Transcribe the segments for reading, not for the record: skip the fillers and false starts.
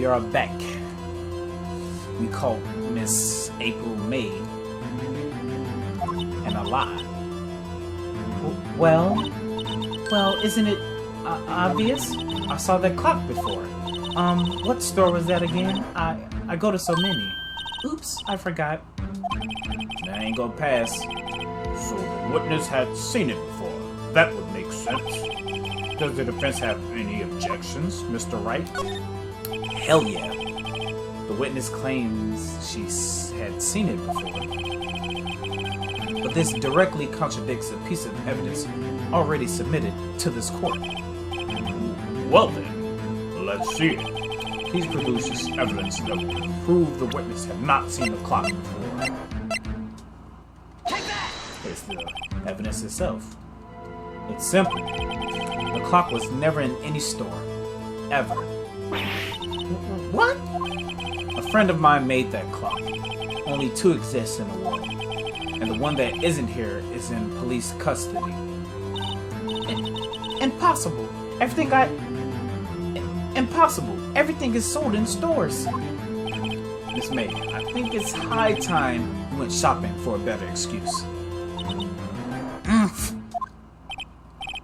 we are back. We caught Miss April May and a lie. Well, isn't it obvious? I saw that clock before. What store was that again? I go to so many. Oops, I forgot. That ain't gonna pass. So the witness had seen it before. That would make sense. Does the defense have any objections, Mr. Wright? Hell yeah. The witness claims she had seen it before. But this directly contradicts a piece of evidence already submitted to this court. Well then, let's see it. Please produce this evidence that will prove the witness had not seen the clock before. It's the evidence itself. It's simple. The clock was never in any store. Ever. What? A friend of mine made that clock. Only 2 exist in the world. And the one that isn't here is in police custody. Impossible. Impossible. Everything is sold in stores. Miss May, I think it's high time you went shopping for a better excuse.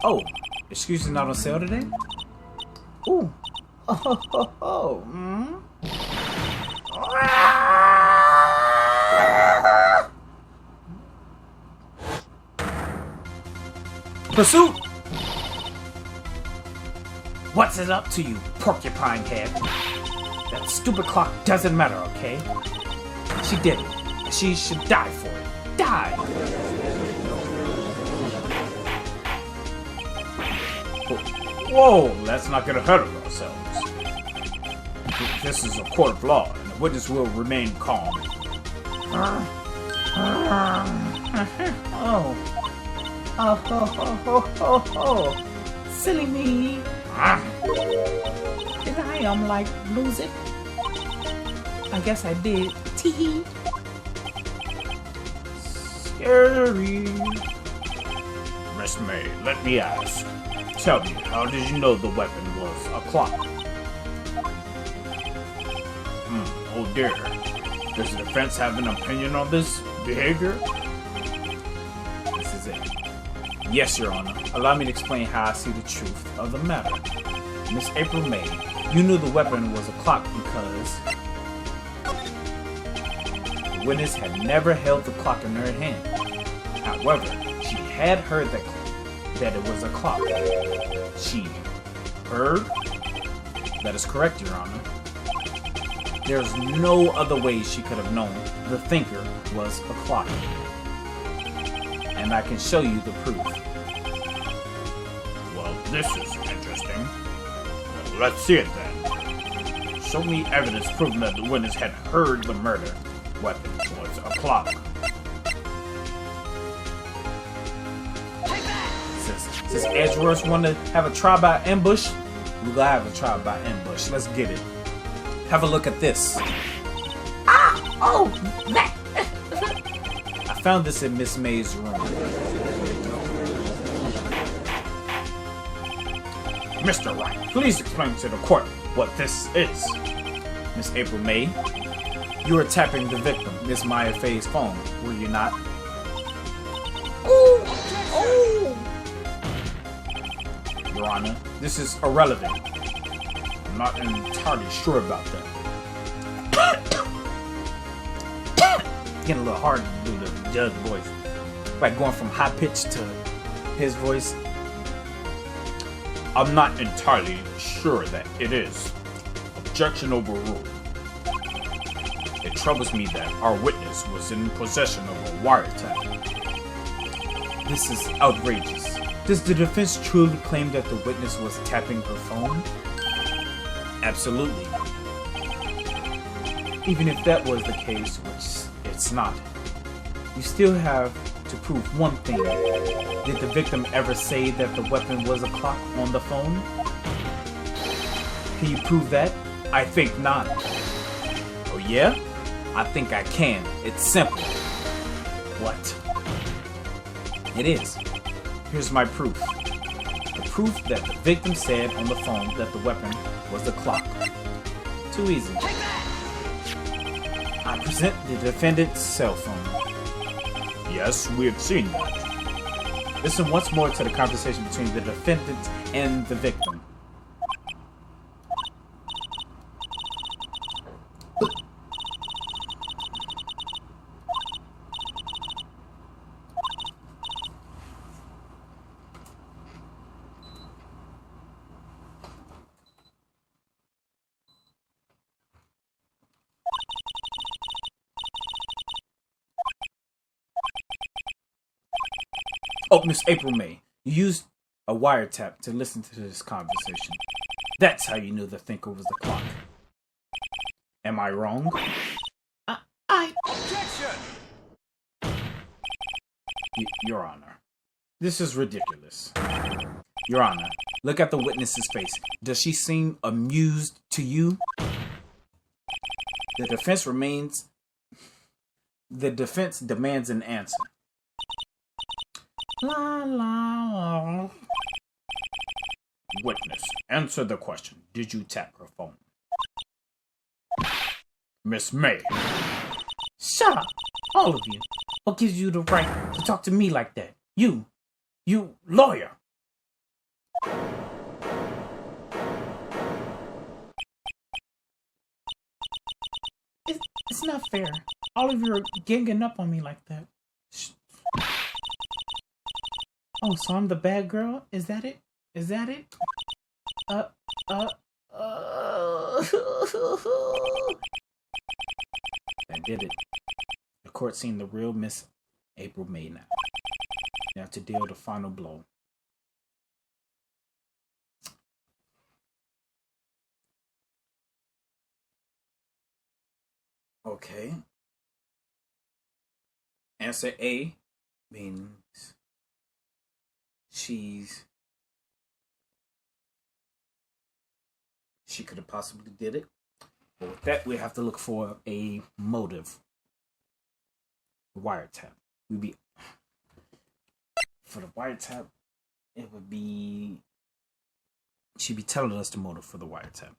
Oh, excuses not on sale today? Ooh. Oh. Pursuit! What's it up to you, porcupine head? That stupid clock doesn't matter, okay? She did it. She should die for it. Die! Whoa, let's not get ahead of ourselves. This is a court of law, and the witness will remain calm. Oh. Silly me. Did I, lose it? I guess I did. Tee. Scary. Miss May, let me ask. Tell me, how did you know the weapon was a clock? Oh dear. Does the defense have an opinion on this behavior? This is it. Yes, Your Honor. Allow me to explain how I see the truth of the matter. Miss April May, you knew the weapon was a clock because the witness had never held the clock in her hand. However, she had heard that it was a clock. She heard? That is correct, Your Honor. There's no other way she could have known the thinker was a clock. And I can show you the proof. Well, this is interesting. Let's see it then. Show me evidence proving that the witness had heard the murder weapon was a clock. Since Edgeworth want to have a trial by ambush, we're gonna have a trial by ambush. Let's get it. Have a look at this. That. I found this in Miss May's room. Mr. Wright, please explain to the court what this is. Miss April May, you were tapping the victim, Miss Maya Faye's phone, were you not? Your Honor, this is irrelevant. I'm not entirely sure about that. Getting a little hard to do the judge voice. Like going from high pitch to his voice. I'm not entirely sure that it is. Objection overruled. It troubles me that our witness was in possession of a wiretap. This is outrageous. Does the defense truly claim that the witness was tapping her phone? Absolutely. Even if that was the case, which it's not, you still have to prove one thing. Did the victim ever say that the weapon was a clock on the phone? Can you prove that? I think not. Oh yeah? I think I can. It's simple. What? It is. Here's my proof. The proof that the victim said on the phone that the weapon was a clock. To Too easy. I present the defendant's cell phone. Yes, we have seen that. Listen once more to the conversation between the defendant and the victim. Oh, Miss April May, you used a wiretap to listen to this conversation. That's how you knew the thinker was the clock. Am I wrong? Objection! Your Honor, this is ridiculous. Your Honor, look at the witness's face. Does she seem amused to you? The defense demands an answer. La la la. Witness, answer the question. Did you tap her phone? Miss May. Shut up, all of you. What gives you the right to talk to me like that? You lawyer. It's not fair. All of you are ganging up on me like that. Oh, so I'm the bad girl? Is that it? Is that it? I did it. The court seen the real Miss April May now. You have to deal the final blow. Okay. Answer A means she could have possibly did it. But with that, we have to look for a motive. Wiretap. For the wiretap, it would be she'd be telling us the motive for the wiretap,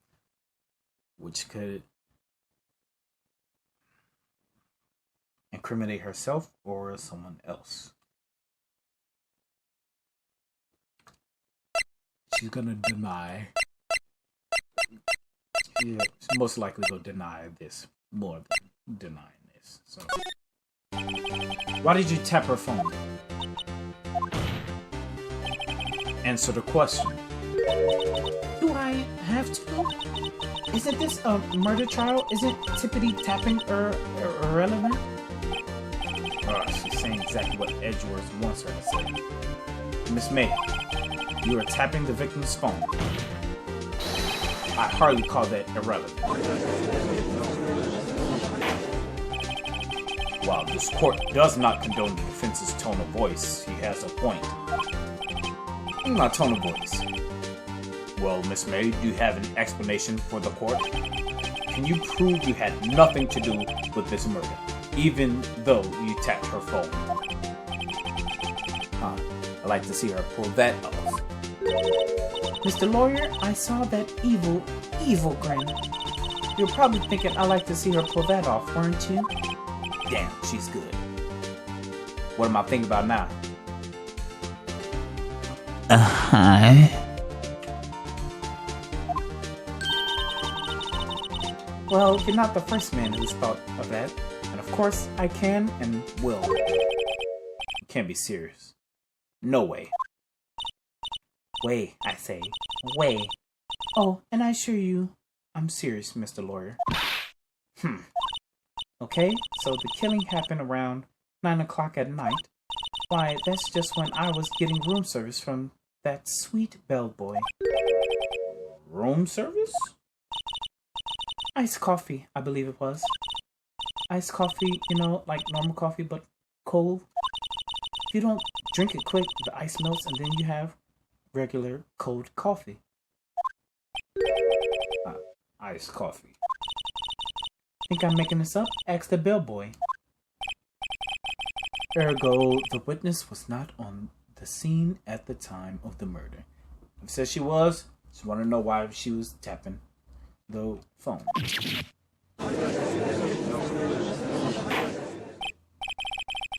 which could incriminate herself or someone else. She's gonna deny. She's most likely gonna deny this more than denying this. So, why did you tap her phone? Answer the question. Do I have to? Isn't this a murder trial? Isn't tippity tapping irrelevant? She's saying exactly what Edgeworth wants her to say. Miss May, you are tapping the victim's phone. I hardly call that irrelevant. While this court does not condone the defense's tone of voice, he has a point. My tone of voice. Well, Miss May, do you have an explanation for the court? Can you prove you had nothing to do with this murder, even though you tapped her phone? I'd like to see her pull that off. Mr. Lawyer, I saw that evil grin. You're probably thinking I like to see her pull that off, weren't you? Damn, she's good. What am I thinking about now? Well, you're not the first man who's thought of that. And of course, I can and will. You can't be serious. No way. Way, I say. Way. Oh, and I assure you, I'm serious, Mr. Lawyer. Okay, so the killing happened around 9 o'clock at night. Why, that's just when I was getting room service from that sweet bellboy. Room service? Iced coffee, I believe it was. Iced coffee, like normal coffee, but cold. If you don't drink it quick, the ice melts and then you have regular cold coffee. Iced coffee. Think I'm making this up? Ask the bellboy. Ergo, the witness was not on the scene at the time of the murder. If it says she was, just want to know why she was tapping the phone.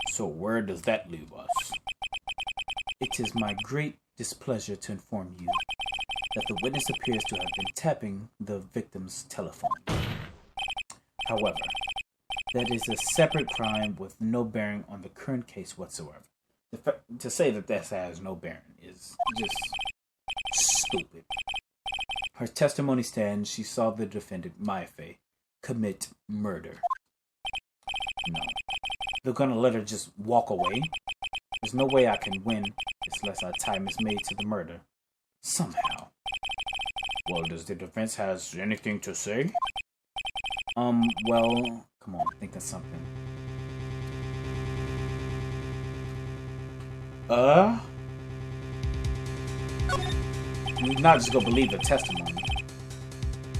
So where does that leave us? It is my great displeasure to inform you that the witness appears to have been tapping the victim's telephone. However, that is a separate crime with no bearing on the current case whatsoever. To say that this has no bearing is just stupid. Her testimony stands. She saw the defendant, Maife, commit murder. No. They're gonna let her just walk away? There's no way I can win unless I tie Miss May to the murder. Somehow. Well, does the defense has anything to say? Well, come on, think of something. You're not just gonna believe the testimony.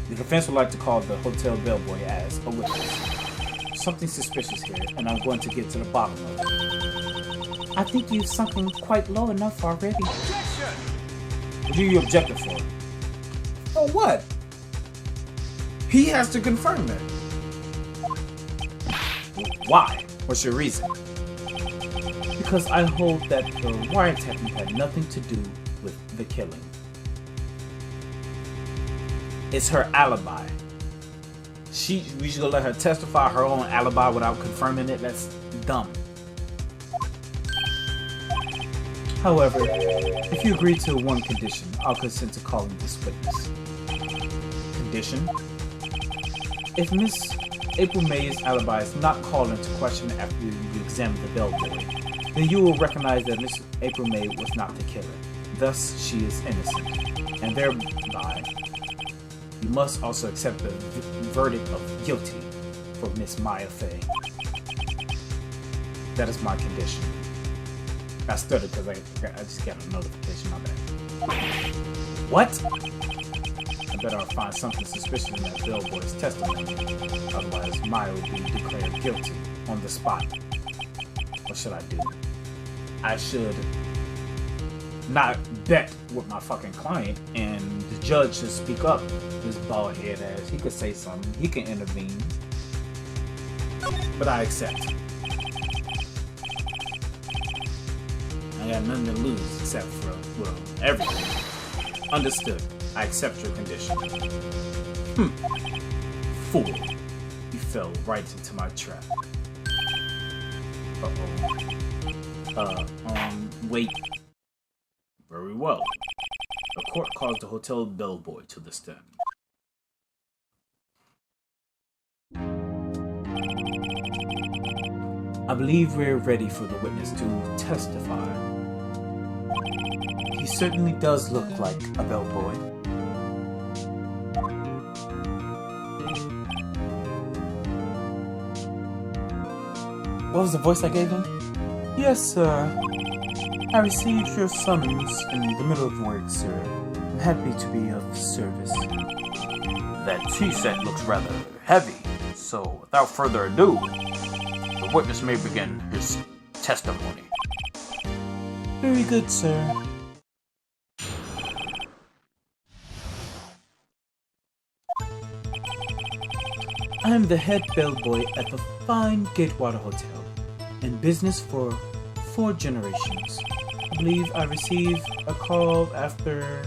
The defense would like to call the hotel bellboy as a witness. Something suspicious here, and I'm going to get to the bottom of it. I think you've sunken quite low enough already. Objection! What do you object for? For what? He has to confirm that. Why? What's your reason? Because I hold that the wiretapping had nothing to do with the killing. It's her alibi. We should let her testify her own alibi without confirming it. That's dumb. However, if you agree to one condition, I'll consent to calling this witness. Condition? If Miss April May's alibi is not called into question after you examine the bellboy, then you will recognize that Miss April May was not the killer. Thus, she is innocent. And thereby, you must also accept the verdict of guilty for Miss Maya Fay. That is my condition. I stuttered because I just got a notification on that. What? I better find something suspicious in that bellboy's testimony. Otherwise, Maya will be declared guilty on the spot. What should I do? I should not bet with my fucking client, and the judge should speak up. This bald head ass, he could say something, he can intervene. But I accept. I got nothing to lose except for, well, everything. Understood. I accept your condition. Fool. You fell right into my trap. Wait. Very well. The court calls the hotel bellboy to the stand. I believe we're ready for the witness to testify. He certainly does look like a bellboy. What was the voice I gave him? Yes, sir. I received your summons in the middle of work, sir. I'm happy to be of service. That tea set looks rather heavy, so without further ado, the witness may begin his testimony. Very good, sir. I am the head bellboy at the fine Gatewater Hotel, in business for 4 generations. I believe I received a call after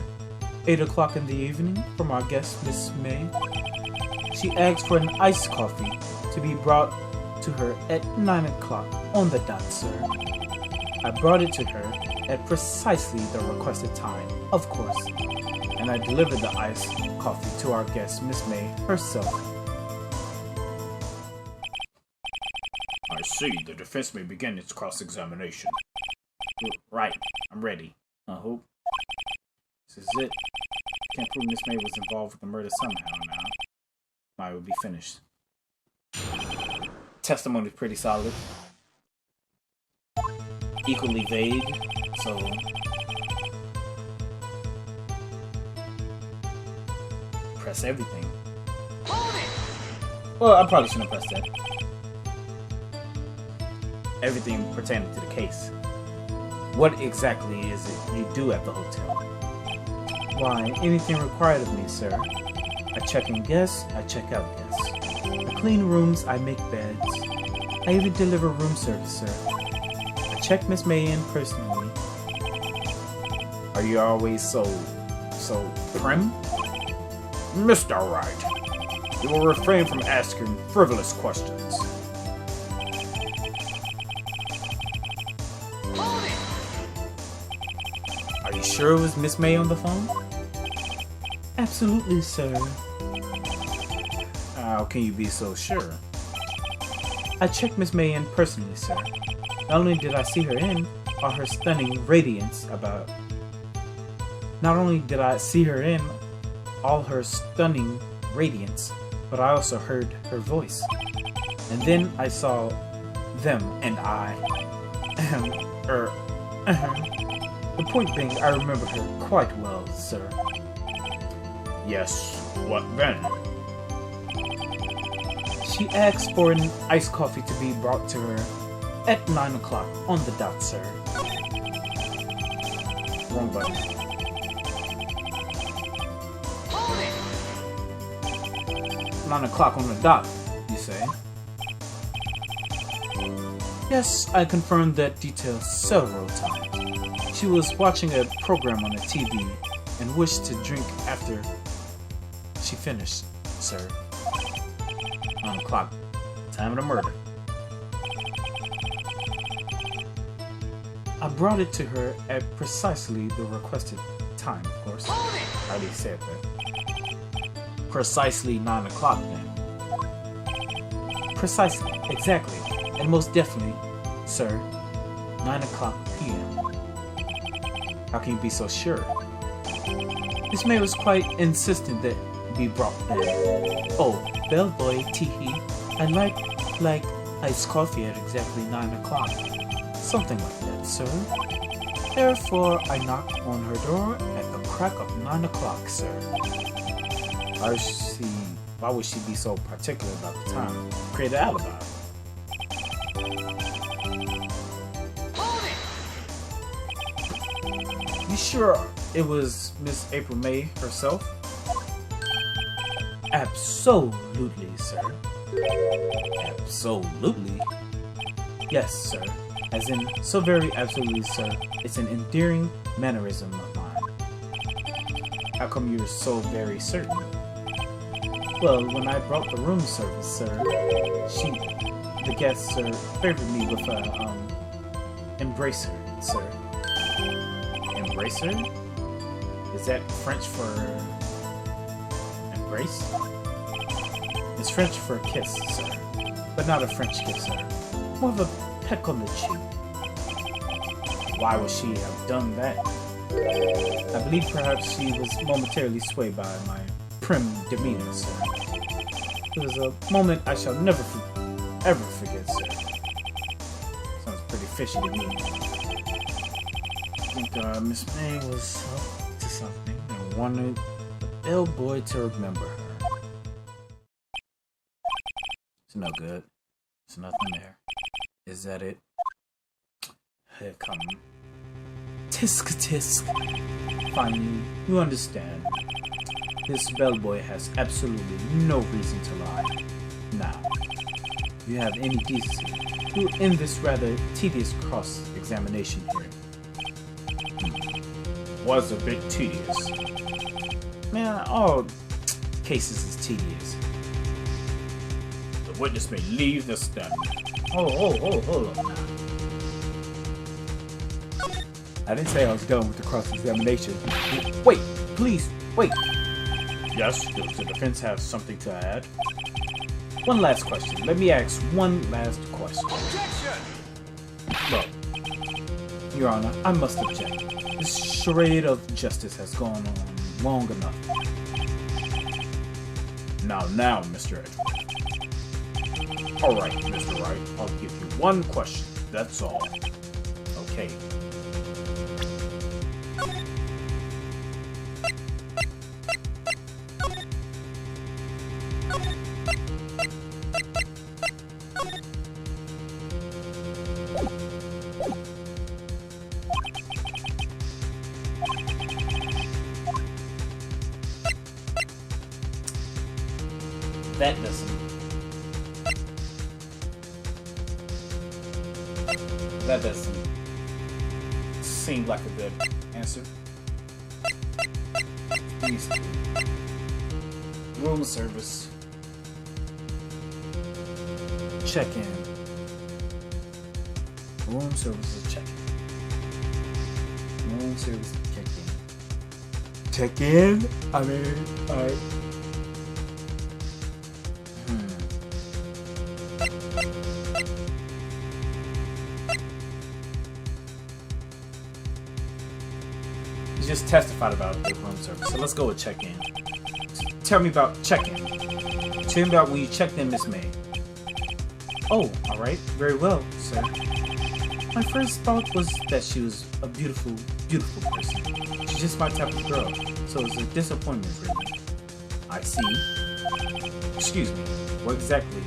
8 o'clock in the evening from our guest, Miss May. She asked for an iced coffee to be brought to her at 9 o'clock on the dot, sir. I brought it to her at precisely the requested time, of course, and I delivered the iced coffee to our guest, Miss May herself. I see. The defense may begin its cross-examination. Right. I'm ready. I hope. This is it. Can't prove Miss May was involved with the murder somehow now. Mine will be finished. Testimony is pretty solid. Equally vague, so... Press everything. Well, I probably shouldn't press that. Everything pertaining to the case. What exactly is it you do at the hotel? Why, anything required of me, sir. I check in guests, I check out guests. I clean rooms, I make beds. I even deliver room service, sir. I check Miss May in personally. Are you always so prim? Mr. Wright, you will refrain from asking frivolous questions. Are you sure it was Miss May on the phone? Absolutely, sir. How can you be so sure? I checked Miss May in personally, sir. Not only did I see her in, all her stunning radiance about... Not only did I see her in, all her stunning radiance, but I also heard her voice. And then I saw them and I... The point being, I remember her quite well, sir. Yes, what then? She asked for an iced coffee to be brought to her at 9 o'clock on the dot, sir. Wrong button. 9 o'clock on the dot, you say? Yes, I confirmed that detail several times. She was watching a program on the TV and wished to drink after she finished, sir. 9 o'clock. Time of the murder. I brought it to her at precisely the requested time, of course. How do you say it then? Precisely 9 o'clock then. Precisely, exactly, and most definitely, sir, 9 o'clock p.m. How can you be so sure? Miss May was quite insistent that be brought there. Oh, bellboy, teehee, I like iced coffee at exactly 9 o'clock. Something like that, sir. Therefore, I knocked on her door at the crack of 9 o'clock, sir. Why would she be so particular about the time? Create an alibi. You sure it was Miss April May herself? Absolutely, sir. Absolutely? Yes, sir. As in, so very absolutely, sir. It's an endearing mannerism of mine. How come you're so very certain? Well, when I brought the room service, sir, the guests, sir, favored me with a, embracer, sir. Embracer? Is that French for embrace? It's French for a kiss, sir. But not a French kiss, sir. More of a peck on the cheek. Why would she have done that? I believe perhaps she was momentarily swayed by my prim demeanor, sir. It was a moment I shall never ever forget, sir. Sounds pretty fishy to me. I think Miss May was up to something and wanted the bellboy to remember her. It's no good. There's nothing there. Is that it? Here come. Tisk tisk. Finally, you understand. This bellboy has absolutely no reason to lie. Now, if you have any decency, you end this rather tedious cross-examination hearing. Was a bit tedious. Man, all cases is tedious. The witness may leave the stand. Hold on now. I didn't say I was done with the cross-examination. Wait, please, wait. Yes, does the defense have something to add? One last question. Let me ask one last question. Objection! Look, Your Honor, I must object. This charade of justice has gone on long enough. Now, Mr. Edward. Alright, Mr. Wright, I'll give you one question, that's all. Okay. That doesn't seem like a good answer. These two. Room service. Check-in. Room service is check-in. Room service is check-in. Check-in? I mean, alright. You just testified about the room service, so let's go with check-in. Tell me about check-in. Tell me about when you checked in Miss May. Oh, alright. Very well, sir. My first thought was that she was a beautiful, beautiful person. She's just my type of girl, so it was a disappointment for me. I see. Excuse me, what exactly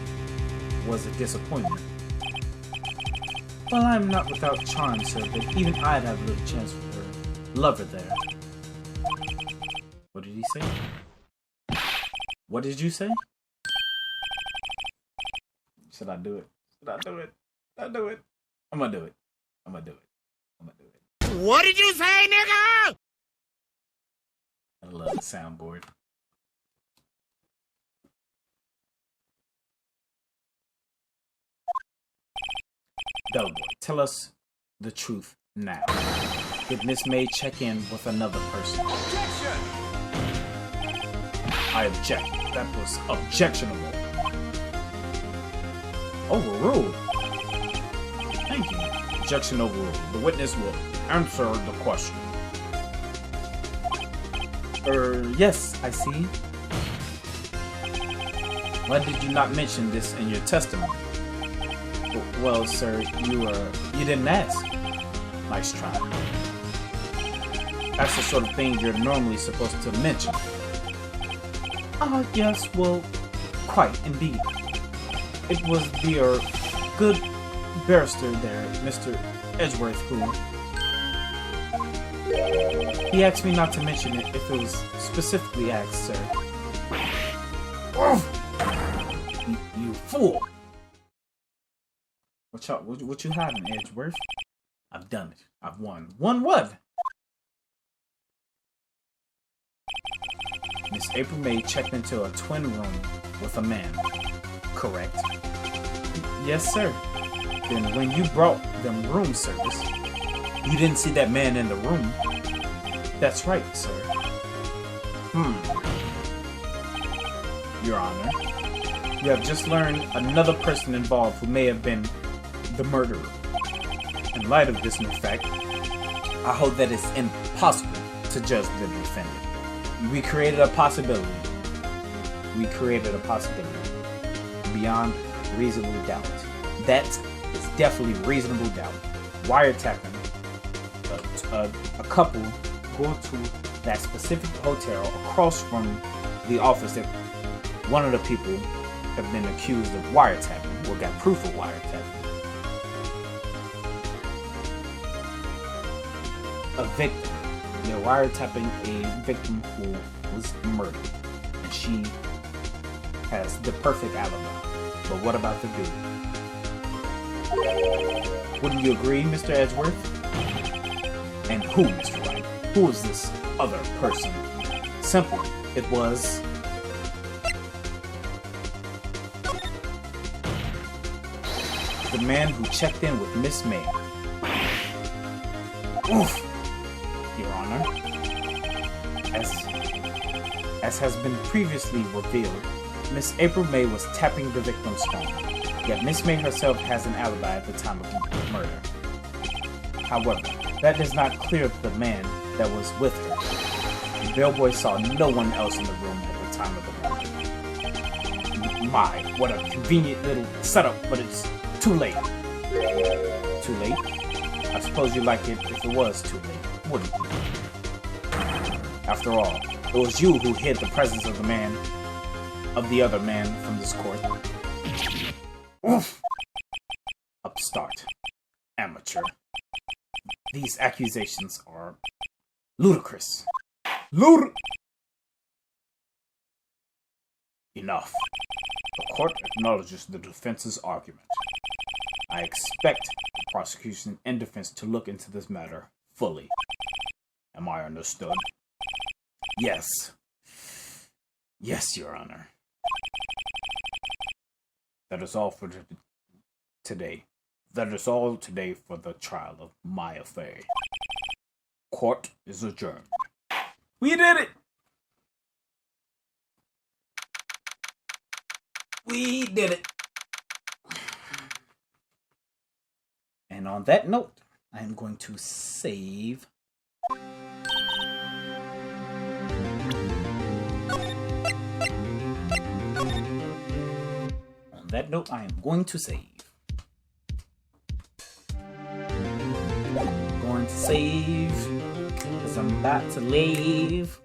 was a disappointment? Well, I'm not without charm, sir, but even I'd have a little chance with her lover there. What did he say? What did you say? Should I do it? Should I do it? Should I do it? I'm gonna do it. I'm gonna do it. I'm gonna do it. What did you say, nigga? I love the soundboard. Bellboy, tell us the truth now. Did Miss May check in with another person? Objection! I object. That was objectionable. Overruled. Thank you. Objection overruled. The witness will answer the question. Yes, I see. Why did you not mention this in your testimony? Well, sir, you didn't ask. Nice try. That's the sort of thing you're normally supposed to mention. Yes, well, quite indeed. It was the good barrister there, Mr. Edgeworth, who... He asked me not to mention it if it was specifically asked, sir. You fool! What you hiding, Edgeworth? I've done it. I've won. Won what? Miss April May checked into a twin room with a man. Correct. Yes, sir. Then when you brought them room service, you didn't see that man in the room. That's right, sir. Your Honor, you have just learned another person involved who may have been the murderer. In light of this new fact, I hold that it's impossible to judge the defendant. We created a possibility. Beyond reasonable doubt. That is definitely reasonable doubt. Wiretapping a couple go to that specific hotel across from the office that one of the people have been accused of wiretapping, or got proof of wiretapping. A victim. They're wiretapping a victim who was murdered, and she has the perfect alibi. But what about the dude? Wouldn't you agree, Mr. Edgeworth? And who, Mr. Wright? Who is this other person? Simple. It was... the man who checked in with Miss May. Oof! Your Honor. As has been previously revealed, Miss April May was tapping the victim's phone, yet Miss May herself has an alibi at the time of the murder. However, that does not clear the man that was with her. The bellboy saw no one else in the room at the time of the murder. My, what a convenient little setup, but it's too late. Too late? I suppose you'd like it if it was too late, wouldn't you? After all, it was you who hid the presence of the other man from this court. Oof! Upstart. Amateur. These accusations are ludicrous. Enough. The court acknowledges the defense's argument. I expect the prosecution and defense to look into this matter fully. Am I understood? Yes. Yes, Your Honor. That is all for today. That is all today for the trial of my affair. Court is adjourned. We did it! We did it. And on that note, I am going to save. On that note, I am going to save. Going to save, because I'm about to leave.